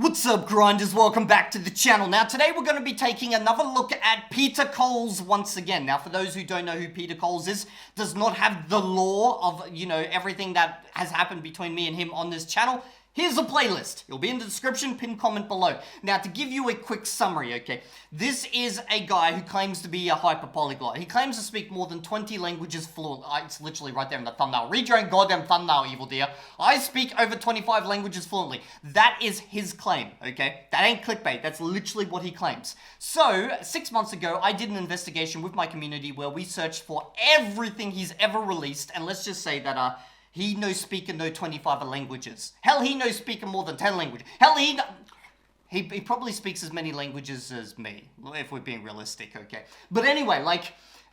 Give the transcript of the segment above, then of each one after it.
What's up, grinders? Welcome back to the channel. Now, today we're going to be taking another look at Peter Coles once again. Now, for those who don't know who Peter Coles is, does not have the lore of, everything that has happened between me and him on this channel, here's a playlist. It'll be in the description, pinned comment below. Now, to give you a quick summary, okay, this is a guy who claims to be a hyper-polyglot. He claims to speak more than 20 languages fluently. It's literally right there in the thumbnail. Read your own goddamn thumbnail, Evildea. I speak over 25 languages fluently. That is his claim, okay? That ain't clickbait. That's literally what he claims. So, 6 months ago, I did an investigation with my community where we searched for everything he's ever released, and let's just say that, he knows speaking no 25 languages. Hell, he knows speaking more than 10 languages. Hell, he probably speaks as many languages as me, if we're being realistic, okay? But anyway,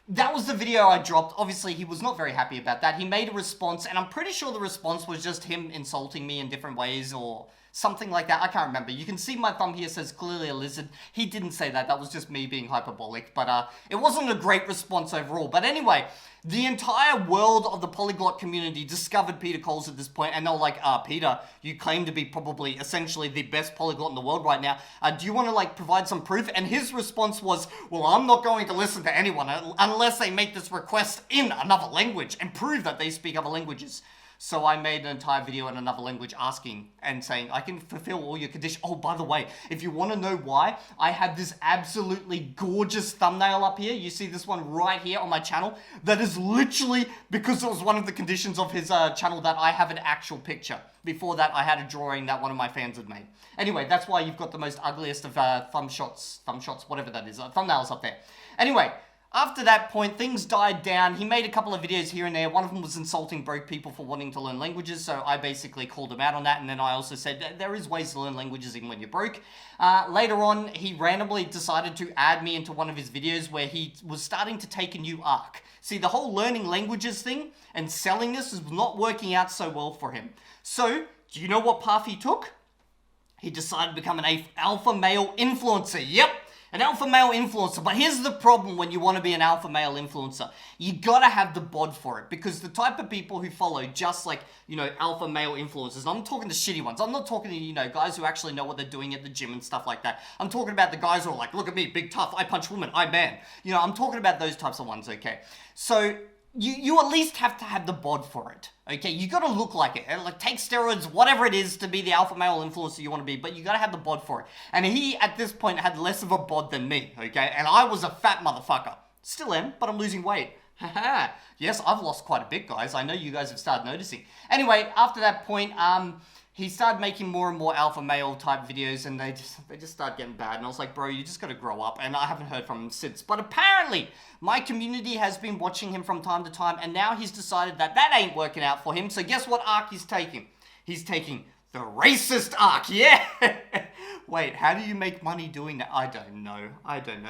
that was the video I dropped. Obviously, he was not very happy about that. He made a response, and I'm pretty sure the response was just him insulting me in different ways or something like that. I can't remember. You can see my thumb here says clearly a lizard. He didn't say that. That was just me being hyperbolic, but it wasn't a great response overall. But anyway, the entire world of the polyglot community discovered Peter Coles at this point, and they were like, Peter, you claim to be probably essentially the best polyglot in the world right now. Do you want to provide some proof? And his response was, well, I'm not going to listen to anyone unless they make this request in another language and prove that they speak other languages. So I made an entire video in another language asking and saying, I can fulfill all your conditions. Oh, by the way, if you want to know why, I have this absolutely gorgeous thumbnail up here. You see this one right here on my channel. That is literally because it was one of the conditions of his channel that I have an actual picture. Before that, I had a drawing that one of my fans had made. Anyway, that's why you've got the most ugliest of thumb shots, whatever that is, thumbnails up there. Anyway, after that point, things died down. He made a couple of videos here and there. One of them was insulting broke people for wanting to learn languages, so I basically called him out on that, and then I also said that there is ways to learn languages even when you're broke. Later on, he randomly decided to add me into one of his videos where he was starting to take a new arc. See, the whole learning languages thing and selling this is not working out so well for him. So, do you know what path he took? He decided to become an alpha male influencer. Yep! An alpha male influencer, but here's the problem when you want to be an alpha male influencer. You gotta have the bod for it, because the type of people who follow just alpha male influencers, I'm talking the shitty ones. I'm not talking to, guys who actually know what they're doing at the gym and stuff like that. I'm talking about the guys who are like, look at me, big tough, I punch women, I man. I'm talking about those types of ones, okay? So, you at least have to have the bod for it, okay? You gotta look like it, take steroids, whatever it is to be the alpha male influencer you want to be, but you gotta have the bod for it. And he, at this point, had less of a bod than me, okay? And I was a fat motherfucker. Still am, but I'm losing weight. Haha. Yes, I've lost quite a bit, guys. I know you guys have started noticing. Anyway, after that point, he started making more and more alpha male type videos, and they just started getting bad. And I was like, bro, you just gotta grow up. And I haven't heard from him since. But apparently, my community has been watching him from time to time, and now he's decided that ain't working out for him. So guess what arc he's taking? He's taking the racist arc. Yeah. Wait, how do you make money doing that? I don't know.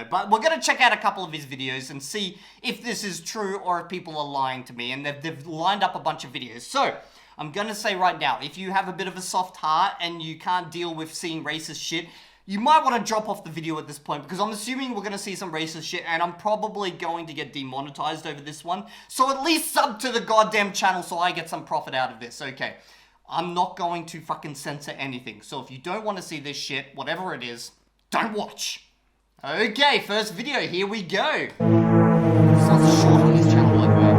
But we're gonna check out a couple of his videos and see if this is true or if people are lying to me. And they've lined up a bunch of videos. So, I'm gonna say right now, if you have a bit of a soft heart and you can't deal with seeing racist shit, you might want to drop off the video at this point, because I'm assuming we're gonna see some racist shit, and I'm probably going to get demonetized over this one. So at least sub to the goddamn channel so I get some profit out of this, okay? I'm not going to fucking censor anything, so if you don't want to see this shit, whatever it is, don't watch. Okay, first video, here we go. This one's short on his channel, by the way.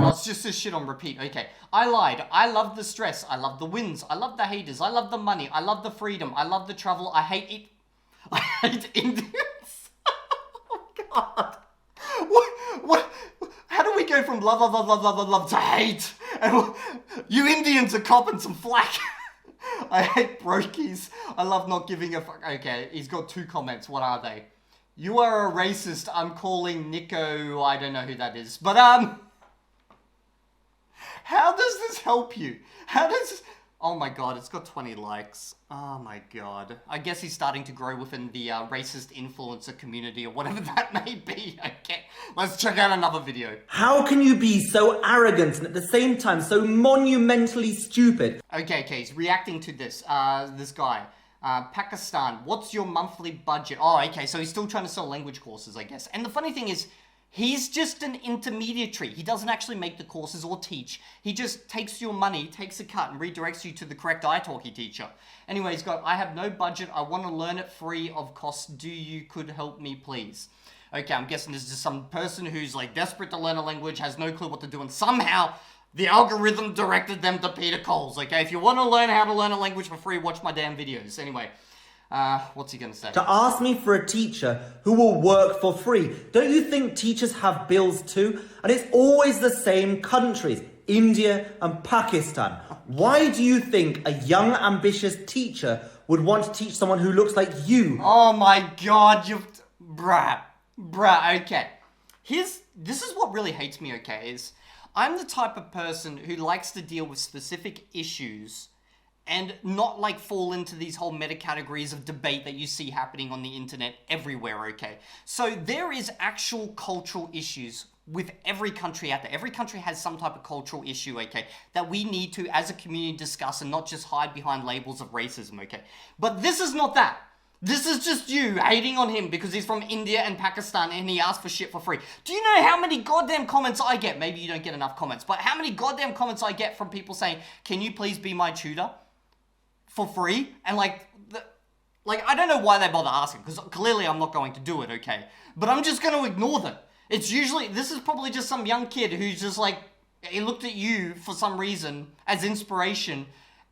It's just this shit on repeat. Okay. I lied. I love the stress. I love the wins. I love the haters. I love the money. I love the freedom. I love the travel. I hate it. I hate Indians. Oh, God. What? How do we go from love to hate? And you Indians are copping some flack. I hate brokies. I love not giving a fuck. Okay, he's got 2 comments. What are they? You are a racist. I'm calling Nico. I don't know who that is. But, how does this help you? How does this... Oh my god, it's got 20 likes. Oh my god. I guess he's starting to grow within the racist influencer community or whatever that may be. Okay, let's check out another video. How can you be so arrogant and at the same time so monumentally stupid? Okay, he's reacting to this, this guy. Pakistan, what's your monthly budget? Oh, okay, so he's still trying to sell language courses, I guess. And the funny thing is, He's just an intermediary. He doesn't actually make the courses or teach. He just takes your money, takes a cut, and redirects you to the correct italki teacher. Anyway, he's got, I have no budget. I want to learn it free of cost. Do you could help me, please? Okay, I'm guessing this is just some person who's like desperate to learn a language, has no clue what to do, and somehow the algorithm directed them to Peter Coles. Okay, if you want to learn how to learn a language for free, watch my damn videos. Anyway. What's he gonna say? To ask me for a teacher who will work for free. Don't you think teachers have bills too? And it's always the same countries, India and Pakistan. Why do you think a young, ambitious teacher would want to teach someone who looks like you? Oh my god, Bruh, okay. This is what really hates me, okay, is I'm the type of person who likes to deal with specific issues and not like fall into these whole meta categories of debate that you see happening on the internet everywhere, okay? So there is actual cultural issues with every country out there. Every country has some type of cultural issue, okay, that we need to, as a community, discuss and not just hide behind labels of racism, okay? But this is not that. This is just you hating on him because he's from India and Pakistan and he asked for shit for free. Do you know how many goddamn comments I get? Maybe you don't get enough comments, but how many goddamn comments I get from people saying, can you please be my tutor? For free, and like I don't know why they bother asking, because clearly I'm not going to do it, okay? But I'm just going to ignore them. It's usually, this is probably just some young kid who's just like, he looked at you for some reason as inspiration,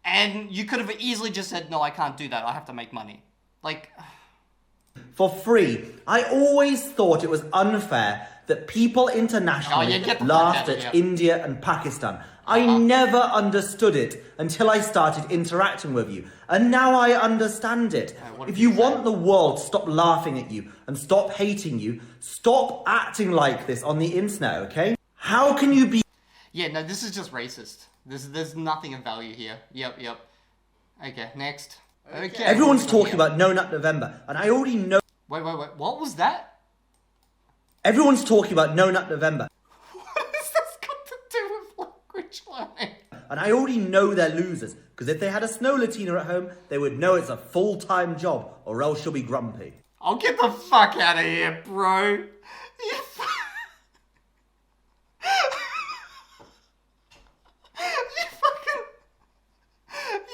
and you could have easily just said, no, I can't do that, I have to make money. Like... For free. I always thought it was unfair that people internationally laughed at India and Pakistan. I never understood it until I started interacting with you. And now I understand it. If you want the world to stop laughing at you and stop hating you, stop acting like this on the internet, okay? How can you be... Yeah, no, this is just racist. There's nothing of value here. Yep. Okay, next. Okay. Everyone's talking about No Nut November, and I already know... Wait, what was that? Everyone's talking about No Nut November. What has this got to do with language learning? And I already know they're losers, because if they had a snow Latina at home, they would know it's a full-time job, or else she'll be grumpy. I'll get the fuck out of here, bro.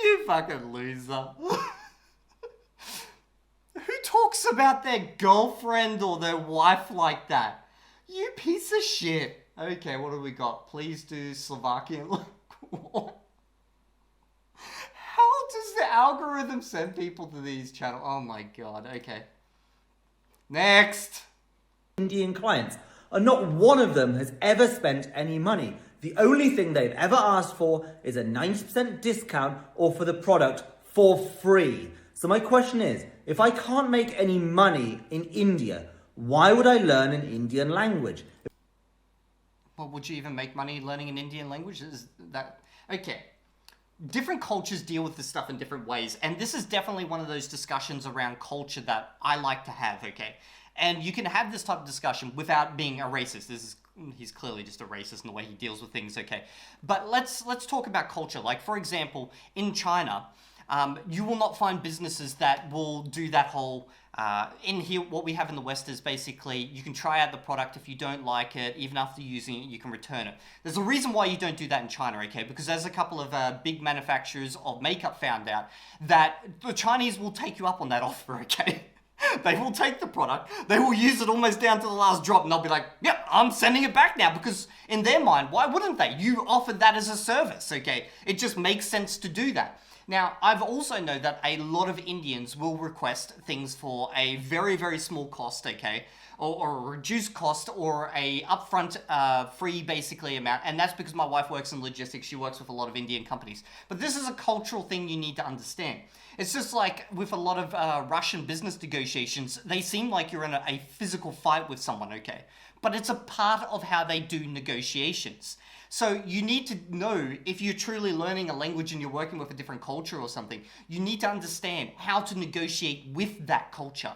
You fucking loser. Who talks about their girlfriend or their wife like that? You piece of shit. Okay, what do we got? Please do Slovakian. How does the algorithm send people to these channels? Oh my god, okay. Next. Indian clients, and not one of them has ever spent any money. The only thing they've ever asked for is a 90% discount or for the product for free. So my question is, if I can't make any money in India, why would I learn an Indian language? Well, would you even make money learning an Indian language? Is that... Okay. Different cultures deal with this stuff in different ways, and this is definitely one of those discussions around culture that I like to have, okay? And you can have this type of discussion without being a racist. He's clearly just a racist in the way he deals with things, okay? But let's talk about culture. Like, for example, in China, you will not find businesses that will do that whole... in here, what we have in the West is basically, you can try out the product. If you don't like it, even after using it, you can return it. There's a reason why you don't do that in China, okay? Because as a couple of big manufacturers of makeup found out, that the Chinese will take you up on that offer, okay? They will take the product, they will use it almost down to the last drop, and they'll be like, yep, I'm sending it back now, because in their mind, why wouldn't they? You offered that as a service, okay? It just makes sense to do that. Now, I've also known that a lot of Indians will request things for a very, very small cost, okay? Or a reduced cost, or a upfront free, basically, amount. And that's because my wife works in logistics. She works with a lot of Indian companies. But this is a cultural thing you need to understand. It's just like with a lot of Russian business negotiations, they seem like you're in a physical fight with someone, okay? But it's a part of how they do negotiations. So you need to know, if you're truly learning a language and you're working with a different culture or something, you need to understand how to negotiate with that culture.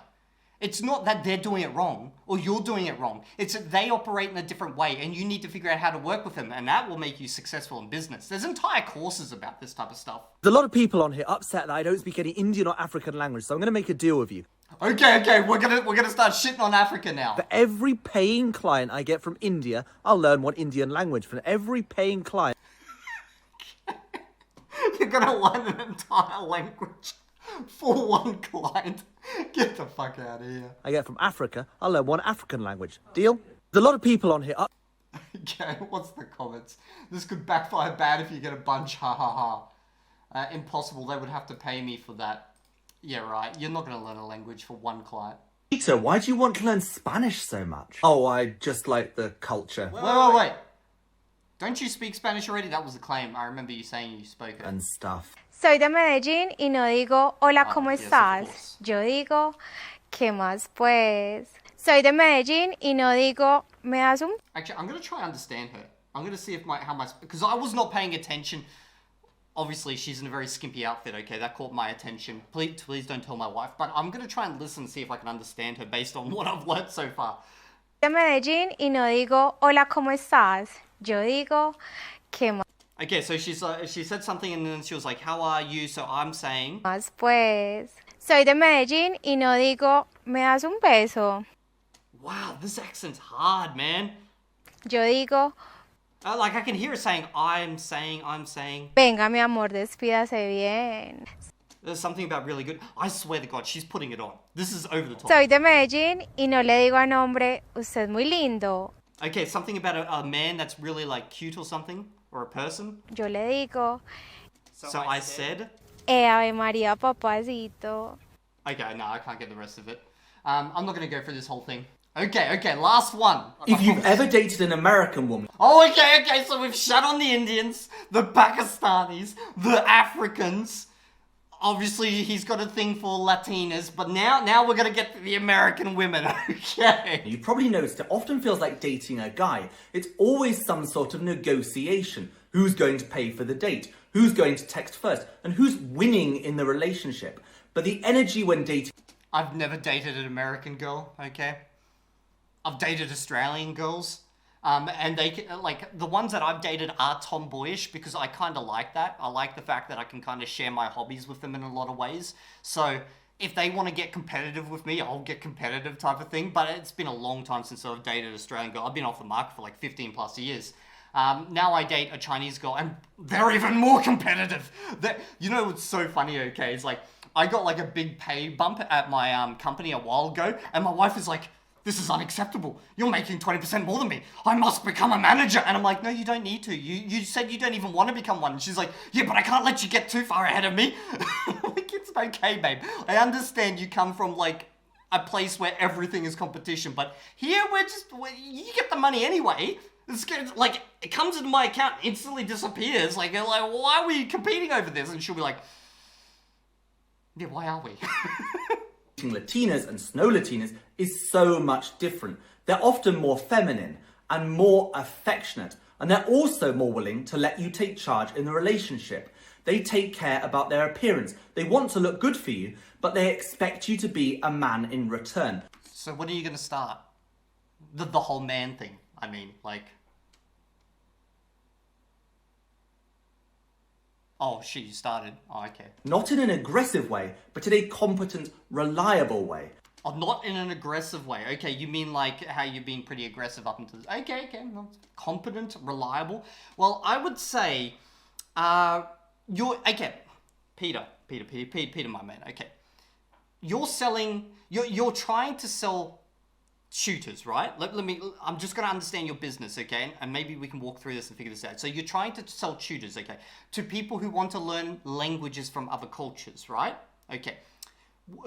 It's not that they're doing it wrong or you're doing it wrong. It's that they operate in a different way and you need to figure out how to work with them, and that will make you successful in business. There's entire courses about this type of stuff. There's a lot of people on here upset that I don't speak any Indian or African language, so I'm going to make a deal with you. Okay, we're gonna start shitting on Africa now. For every paying client I get from India, I'll learn one Indian language. For every paying client... You're gonna learn an entire language for one client. Get the fuck out of here. I get from Africa, I'll learn one African language. Deal? There's a lot of people on here... Okay, what's the comments? This could backfire bad if you get a bunch, ha ha ha. Impossible, they would have to pay me for that. Yeah, right. You're not going to learn a language for one client. Peter, why do you want to learn Spanish so much? Oh, I just like the culture. Wait. Don't you speak Spanish already? That was a claim. I remember you saying you spoke it. And stuff. Soy de Medellín y no digo hola, ¿cómo Yes, of estás? course. Yo digo, ¿qué más pues? Soy de Medellín y no digo, ¿me das un? Actually, I'm going to try and understand her. I'm going to see if how my... Because I was not paying attention. Obviously, she's in a very skimpy outfit, okay? That caught my attention. Please don't tell my wife. But I'm going to try and listen and see if I can understand her based on what I've learnt so far. De Medellín y no digo, hola, ¿cómo estás? Yo digo, ¿qué Okay, so she said something and then she was like, how are you? So I'm saying... más pues? Soy de Medellín y no digo, ¿me das un beso? Wow, this accent's hard, man. Yo digo, Like, I can hear her saying, I'm saying. venga, mi amor, despídase bien. There's something about really good. I swear to God, she's putting it on. This is over the top. Soy de Medellín y no le digo a un hombre, usted es muy lindo. Okay, something about a man that's really, like, cute or something. Or a person. Yo le digo, So I said... Ave María, papacito. Okay, no, I can't get the rest of it. I'm not going to go through this whole thing. Okay, last one. If you've ever dated an American woman... Oh, okay, so we've shut on the Indians, the Pakistanis, the Africans. Obviously, he's got a thing for Latinas, but now we're going to get to the American women, okay? You've probably noticed it often feels like dating a guy. It's always some sort of negotiation. Who's going to pay for the date? Who's going to text first? And who's winning in the relationship? But the energy when dating... I've never dated an American girl, okay? I've dated Australian girls. And they, like, the ones that I've dated are tomboyish because I kind of like that. I like the fact that I can kind of share my hobbies with them in a lot of ways. So if they want to get competitive with me, I'll get competitive type of thing. But it's been a long time since I've dated an Australian girl. I've been off the market for like 15 plus years. Now I date a Chinese girl and they're even more competitive. You know what's so funny, okay? It's like, I got like a big pay bump at my company a while ago and my wife is like, this is unacceptable. You're making 20% more than me. I must become a manager. And I'm like, no, you don't need to. You said you don't even want to become one. And she's like, yeah, but I can't let you get too far ahead of me. Like, it's okay, babe. I understand you come from like a place where everything is competition. But here you get the money anyway. Like, it comes into my account, instantly disappears. Like, why are we competing over this? And she'll be like, yeah, why are we? Latinas and snow Latinas is so much different. They're often more feminine and more affectionate, and they're also more willing to let you take charge in the relationship. They take care about their appearance. They want to look good for you, but they expect you to be a man in return. So when are you going to start? The whole man thing, I mean, like... Oh, shit, you started. Oh, okay. Not in an aggressive way, but in a competent, reliable way. Oh, not in an aggressive way. Okay, you mean like how you've been pretty aggressive up until this. Okay, competent, reliable. Well, I would say, okay, Peter, my man, okay. You're trying to sell shooters, right? I'm just going to understand your business, okay? And maybe we can walk through this and figure this out. So you're trying to sell tutors, okay? To people who want to learn languages from other cultures, right? Okay.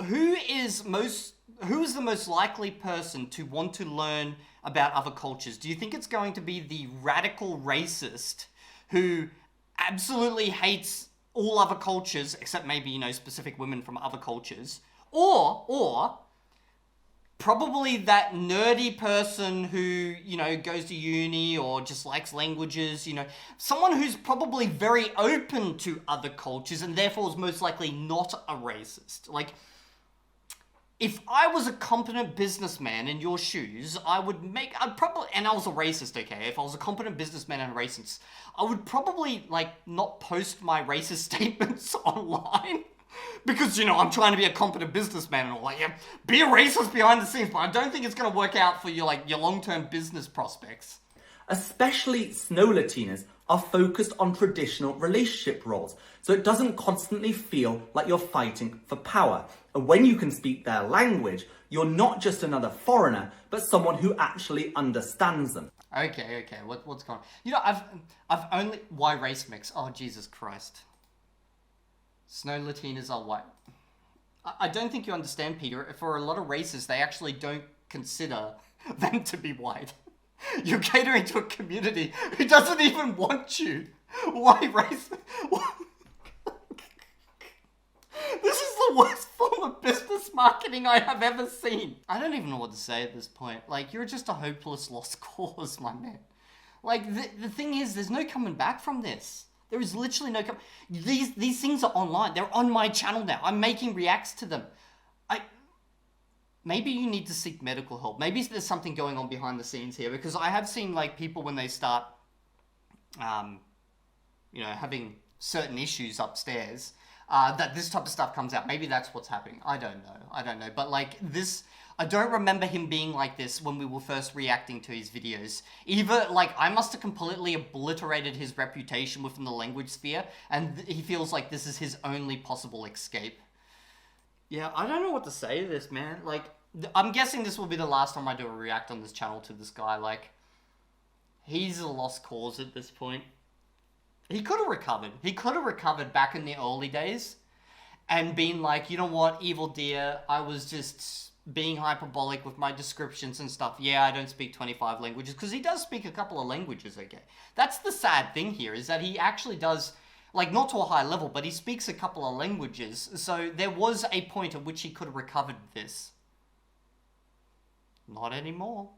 Who is the most likely person to want to learn about other cultures? Do you think it's going to be the radical racist who absolutely hates all other cultures, except maybe, specific women from other cultures? Or probably that nerdy person who, goes to uni or just likes languages, someone who's probably very open to other cultures and therefore is most likely not a racist. Like, if I was a competent businessman in your shoes, and I was a racist, okay? If I was a competent businessman and a racist, I would probably, not post my racist statements online. Because, you know, I'm trying to be a competent businessman and all, like, yeah, be a racist behind the scenes, but I don't think it's going to work out for you, like, your long-term business prospects. Especially snow Latinas are focused on traditional relationship roles, so it doesn't constantly feel like you're fighting for power. And when you can speak their language, you're not just another foreigner, but someone who actually understands them. Okay, what's going on? You know, I've only... Why race mix? Oh, Jesus Christ. Snow Latinas are white. I don't think you understand, Peter. For a lot of races, they actually don't consider them to be white. You're catering to a community who doesn't even want you. Why race? This is the worst form of business marketing I have ever seen. I don't even know what to say at this point. Like, you're just a hopeless lost cause, my man. Like, the thing is, there's no coming back from this. There is literally no... These things are online. They're on my channel now. I'm making reacts to them. Maybe you need to seek medical help. Maybe there's something going on behind the scenes here. Because I have seen, like, people when they start, you know, having certain issues upstairs, that this type of stuff comes out. Maybe that's what's happening. I don't know. But, like, this... I don't remember him being like this when we were first reacting to his videos. Either, like, I must have completely obliterated his reputation within the language sphere, and he feels like this is his only possible escape. Yeah, I don't know what to say to this, man. Like, I'm guessing this will be the last time I do a react on this channel to this guy. Like, he's a lost cause at this point. He could have recovered. He could have recovered back in the early days and been like, you know what, Evildea, I was just being hyperbolic with my descriptions and stuff. Yeah, I don't speak 25 languages, because he does speak a couple of languages, okay? That's the sad thing here, is that he actually does, like, not to a high level, but he speaks a couple of languages, so there was a point at which he could have recovered this. Not anymore.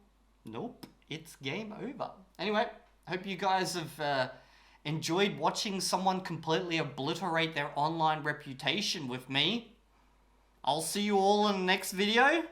Nope, it's game over. Anyway, hope you guys have enjoyed watching someone completely obliterate their online reputation with me. I'll see you all in the next video.